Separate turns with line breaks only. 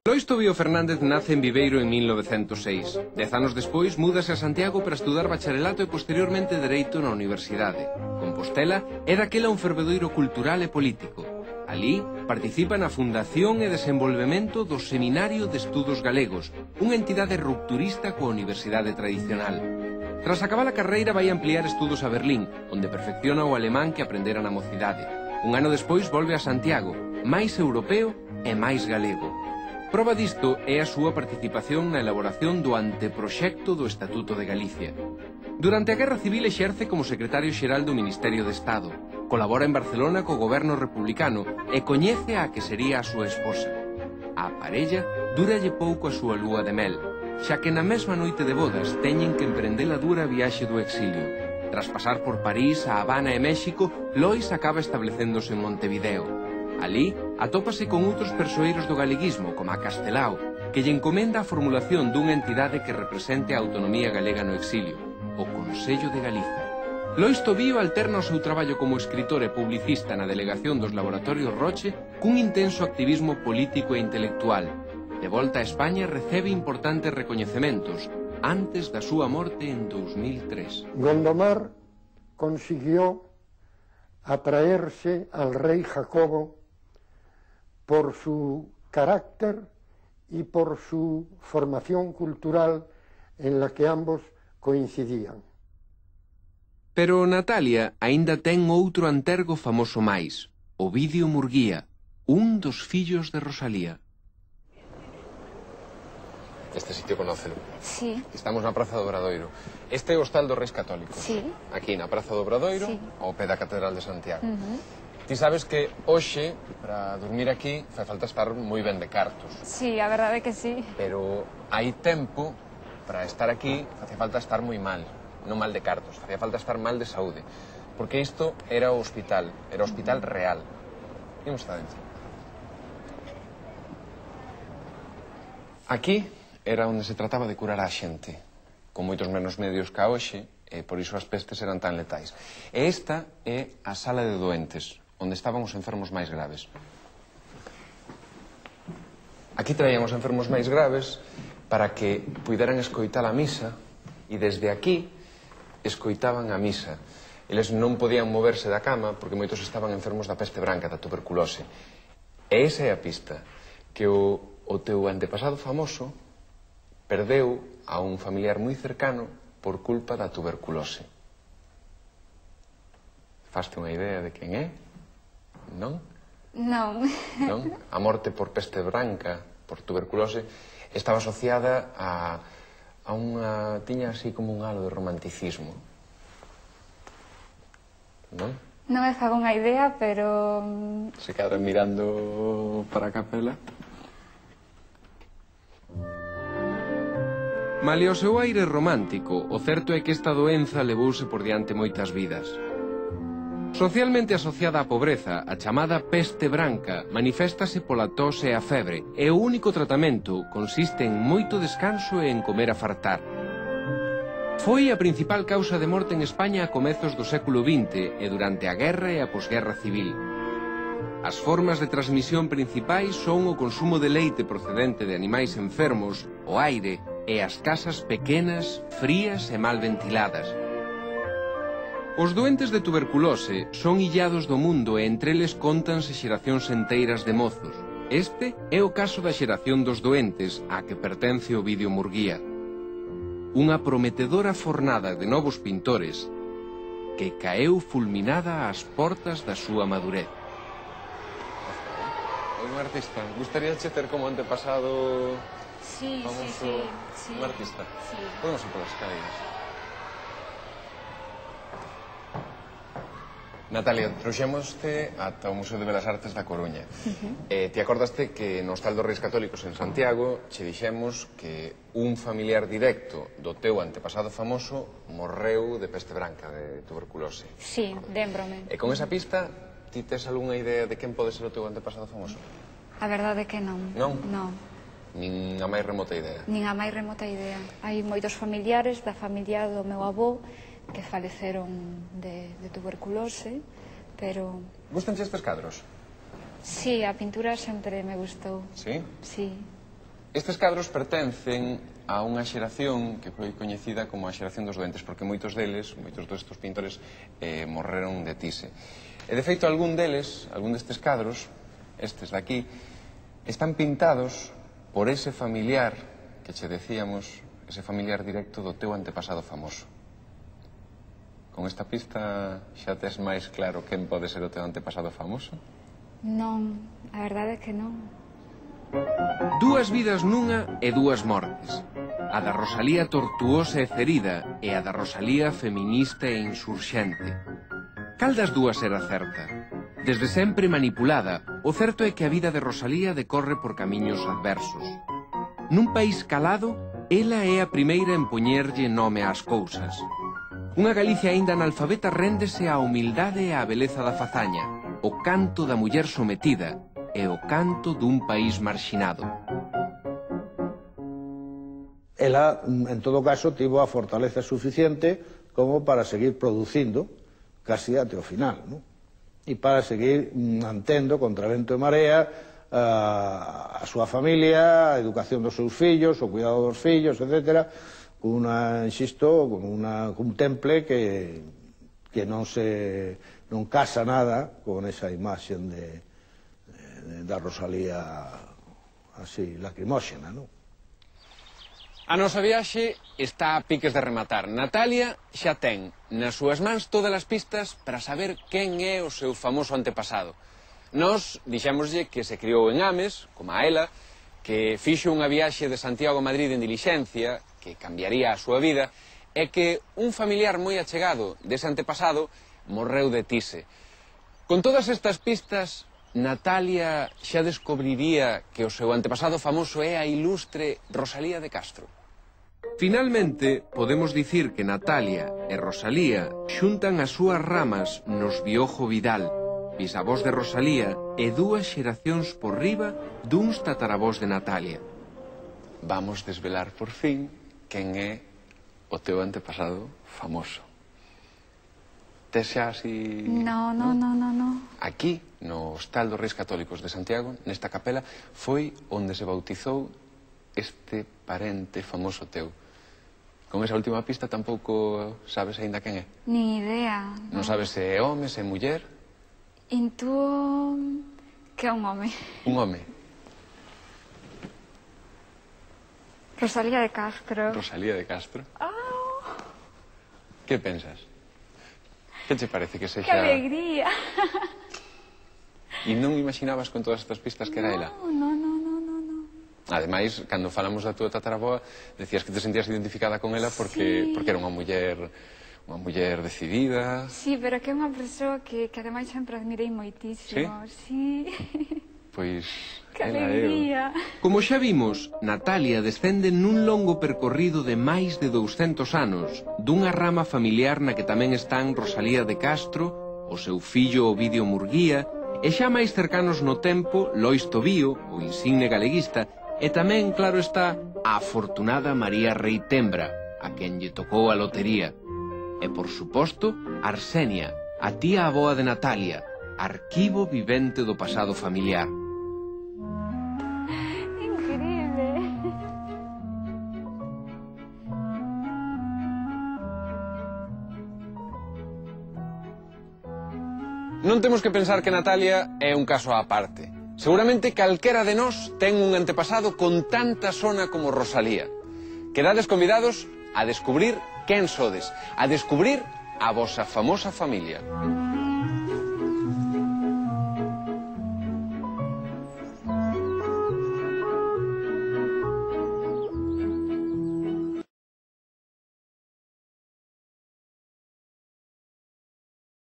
Lois Tobío Fernández nace en Viveiro en 1906. 10 anos despois, múdase a Santiago para estudar bacharelato e posteriormente Dereito na Universidade. Compostela é daquela un fervedoiro cultural e político. Alí, participa na fundación e desenvolvemento do Seminario de Estudos Galegos, unha entidade rupturista coa universidade tradicional. Tras acabar a carreira vai ampliar estudos a Berlín, onde perfecciona o alemán que aprendera na mocidade. Un ano despois volve a Santiago, máis europeo e máis galego. Proba disto é a súa participación na elaboración do anteproxecto do Estatuto de Galicia. Durante a Guerra Civil exerce como secretario xeral do Ministerio de Estado. Colabora en Barcelona co goberno republicano e coñece a que sería a súa esposa. A parella dúralle pouco a súa lúa de mel, xa que na mesma noite de bodas teñen que emprender a dura viaxe do exilio. Tras pasar por París, a Habana e México, Lois acaba establecéndose en Montevideo. Alí, atópase con outros persoeiros do galeguismo, como a Castelao, que lle encomenda a formulación dunha entidade que represente a autonomía galega no exilio, o Consello de Galiza. Lois Tobío alterna o seu traballo como escritor e publicista na delegación dos Laboratorios Roche cun intenso activismo político e intelectual. De volta a España recebe importantes recoñecementos, antes da súa morte en 2003.
Gondomar consiguió atraerse al rey Jacobo por su carácter y por su formación cultural en la que ambos coincidían.
Pero Natalia aínda ten outro antergo famoso máis, Ovidio Murguía, un dos fillos de Rosalía. Este sitio conócelo.
Sí.
Estamos na Praza do Obradoiro. Este é o hostal dos Reis Católicos.
Sí.
Aquí na Praza do Obradoiro,
sí,
ao pé da Catedral de Santiago. Ti sabes que hoxe, para dormir aquí, fai falta estar moi ben de cartos.
Sí, a verdade é que sí.
Pero hai tempo, para estar aquí, facía falta estar moi mal. Non mal de cartos, facía falta estar mal de saúde. Porque isto era o hospital real. Imos está dentro. Aquí era onde se trataba de curar a xente, con moitos menos medios que a hoxe, e por iso as pestes eran tan letais. E esta é a sala de doentes, onde estaban os enfermos máis graves. Aquí traían os enfermos máis graves para que puideran escoitar a misa, e desde aquí escoitaban a misa. Eles non podían moverse da cama porque moitos estaban enfermos da peste branca, da tuberculose. E esa é a pista, que o teu antepasado famoso perdeu a un familiar moi cercano por culpa da tuberculose. Faste unha idea de quen é? Non?
Non.
Non? A morte por peste branca, por tuberculose, estaba asociada a unha... tiña así como un halo de romanticismo. Non?
Non me fago unha idea, pero...
Se cadra mirando para a capela. Malia o seu aire romántico, o certo é que esta doenza levouse por diante moitas vidas. Socialmente asociada á pobreza, a chamada peste branca maniféstase pola tos e a febre, e o único tratamento consiste en moito descanso e en comer a fartar. Foi a principal causa de morte en España a comezos do século XX e durante a guerra e a posguerra civil. As formas de transmisión principais son o consumo de leite procedente de animais enfermos, o aire e as casas pequenas, frías e mal ventiladas. Os doentes de tuberculose son illados do mundo e entre eles contanse xeracións enteiras de mozos. Este é o caso da xeración dos doentes á que pertence Ovidio Murguía. Unha prometedora fornada de novos pintores que caeu fulminada ás portas da súa madurez. Un artista. Gustaríache ter como antepasado...
Sí,
famoso...
sí.
Un artista.
Sí.
Podemos ir por las escaleras. Natalia, trouxémoste ata o Museo de Belas Artes da Coruña. Ti acordaste que no hostal dos Reis Católicos en Santiago che dixemos que un familiar directo do teu antepasado famoso morreu de peste branca, de tuberculose.
Sí, lémbrome.
E con esa pista, ti tes algunha idea de quen pode ser o teu antepasado famoso?
A verdade é que non.
Non?
Non.
Nin a máis remota idea?
Nin a máis remota idea. Hai moitos familiares da familia do meu avó que faleceron de tuberculose, pero...
Gustanche estes cadros?
Sí, a pintura sempre me gustou.
Sí?
Sí.
Estes cadros pertencen a unha xeración que foi coñecida como a xeración dos doentes, porque moitos destes pintores morreron de tise. E, de feito, algún destes cadros, estes de aquí, están pintados por ese familiar que che decíamos, ese familiar directo do teu antepasado famoso. Con esta pista xa tes máis claro quen pode ser o teu antepasado famoso?
Non, a verdade é que non.
Dúas vidas nunha e dúas mortes. A da Rosalía tortuosa e ferida e a da Rosalía feminista e insurxente. Cal das dúas era certa? Desde sempre manipulada, o certo é que a vida de Rosalía decorre por camiños adversos. Nun país calado, ela é a primeira en poñerlle nome ás cousas. Unha Galicia aínda analfabeta réndese á humildade e á beleza da fazaña, o canto da muller sometida e o canto dun país marxinado.
Ela, en todo caso, tivo a fortaleza suficiente como para seguir producindo casi até o final, non? E para seguir mantendo contra vento e marea a súa familia, a educación dos seus fillos, o cuidado dos fillos, etc., con un temple que non casa nada con esa imaxe da Rosalía así, lacrimóxena, non?
A nosa viaxe está a piques de rematar. Natalia xa ten nas súas mans todas as pistas para saber quen é o seu famoso antepasado. Nós dixémoslle que se criou en Ames, como a ela, que fixo unha viaxe de Santiago a Madrid en dilixencia, que cambiaría a súa vida, e que un familiar moi achegado dese antepasado morreu de tise. Con todas estas pistas, Natalia xa descubriría que o seu antepasado famoso é a ilustre Rosalía de Castro. Finalmente, podemos dicir que Natalia e Rosalía xuntan as súas ramas nos Biojo Vidal, bisavós de Rosalía e dúas xeracións por riba duns tataravós de Natalia. Vamos desvelar por fin quen é o teu antepasado famoso. Tes xa así...
No.
Aquí, no Hostal dos Reis Católicos de Santiago, nesta capela, foi onde se bautizou este parente famoso teu. Con esa última pista tampouco sabes aínda quen é?
Ni idea.
Non sabes se é home, se é muller?
Intúo que é un home.
Un home.
Rosalía de Castro.
Rosalía de Castro. Que pensas? Que che parece que sexa...
Que alegría.
E non imaginabas con todas estas pistas que era ela?
No.
Ademais, cando falamos da túa tataraboa, decías que te sentías identificada con ela porque era unha muller decidida.
Sí, pero que é unha persoa que ademais sempre admirei moitísimo. Sí?
Pois...
Que alegría.
Como xa vimos, Natalia descende nun longo percorrido de máis de 200 anos dunha rama familiar na que tamén están Rosalía de Castro, o seu fillo Ovidio Murguía, e xa máis cercanos no tempo Lois Tobío, o insigne galeguista, e tamén, claro está, a afortunada María Rei Tembra, a quen lle tocou a lotería. E, por suposto, Arsenia, a tía avoa de Natalia, arquivo vivente do pasado familiar.
Increíble.
Non temos que pensar que Natalia é un caso á parte. Seguramente calquera de nós ten un antepasado con tanta sona como Rosalía. Quedades convidados a descubrir quen sodes, a descubrir a vosa famosa familia.